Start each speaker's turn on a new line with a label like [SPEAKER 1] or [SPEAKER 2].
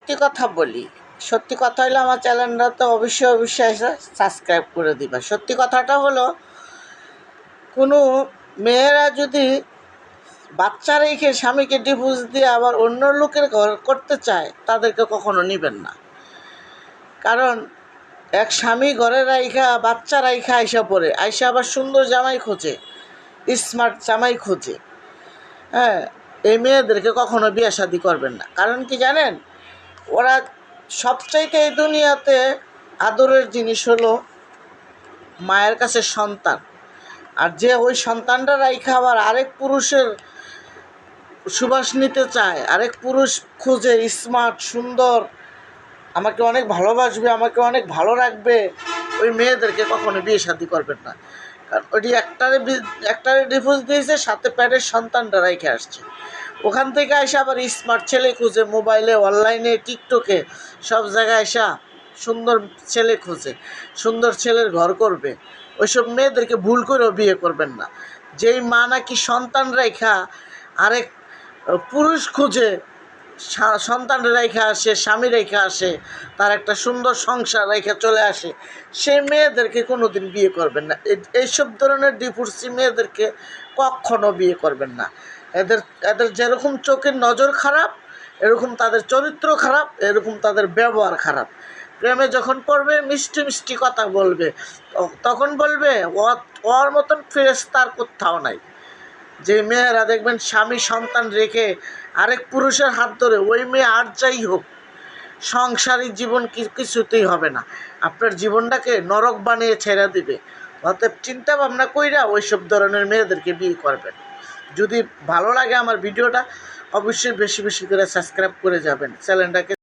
[SPEAKER 1] সত্যি কথা বলি, সত্যি কথা হলো আমার চ্যানেলটা তো অবশ্যই অবশ্যই এসে সাবস্ক্রাইব করে দিবা। সত্যি কথাটা হলো, কোনো মেয়েরা যদি বাচ্চা রেখে স্বামীকে ডিভোর্স দিয়ে আবার অন্য লোকের ঘর করতে চায়, তাদেরকে কখনো নেবেন না। কারণ এক স্বামী ঘরে রাইখা বাচ্চা রাইখা আইসা পড়ে, আইসা আবার সুন্দর জামাই খোঁজে, স্মার্ট জামাই খোঁজে। হ্যাঁ, এই মেয়েদেরকে কখনো বিয়ে শাদি করবেন না। কারণ কি জানেন, ওরা সবচাইতে এই দুনিয়াতে আদরের জিনিস হলো মায়ের কাছে সন্তান। আর যে ওই সন্তানটা রাইখা আবার আরেক পুরুষের সুবাস নিতে চায়, আরেক পুরুষ খুঁজে স্মার্ট সুন্দর, আমাকে অনেক ভালোবাসবে, আমাকে অনেক ভালো রাখবে, ওই মেয়েদেরকে কখনো বিয়ে শাদি করবেন না। কারণ ওটি একটারে ডিভোর্স দিয়েছে, সাথে প্যাডের সন্তানটা রেখে আসছে। ওখান থেকে এসে আবার স্মার্ট ছেলে খুঁজে, মোবাইলে, অনলাইনে, টিকটকে সব জায়গায় এসা সুন্দর ছেলে খুঁজে, সুন্দর ছেলের ঘর করবে। ওইসব মেয়েদেরকে ভুল করেও বিয়ে করবেন না। যেই মা নাকি সন্তান রেখা আরেক পুরুষ খুঁজে সন্তান রেখে আসে, স্বামী রেখে আসে, তার একটা সুন্দর সংসার রেখে চলে আসে, সেই মেয়েদেরকে কোনো দিন বিয়ে করবেন না। এইসব ধরনের ডিভোর্সি মেয়েদেরকে কখনো বিয়ে করবেন না। এদের এদের যেরকম চোখের নজর খারাপ, এরকম তাদের চরিত্র খারাপ, এরকম তাদের ব্যবহার খারাপ। প্রেমে যখন পড়বে, মিষ্টি মিষ্টি কথা বলবে, তখন বলবে ওর মতন ফেরেশতা আর কোথাও নাই। যে মেয়েরা দেখবেন স্বামী সন্তান রেখে আরেক পুরুষের হাত ধরে, ওই মেয়ে আর যাই হোক সংসারিক জীবন কিছুতেই হবে না, আপনার জীবনটাকে নরক বানিয়ে ছেড়ে দিবে। অতএব চিন্তা ভাবনা কইরা ওইসব ধরনের মেয়েদেরকে বিয়ে করবেন। যদি ভালো লাগে আমার ভিডিওটা, অবশ্যই বেশি বেশি করে সাবস্ক্রাইব করে যাবেন চ্যানেলটাকে।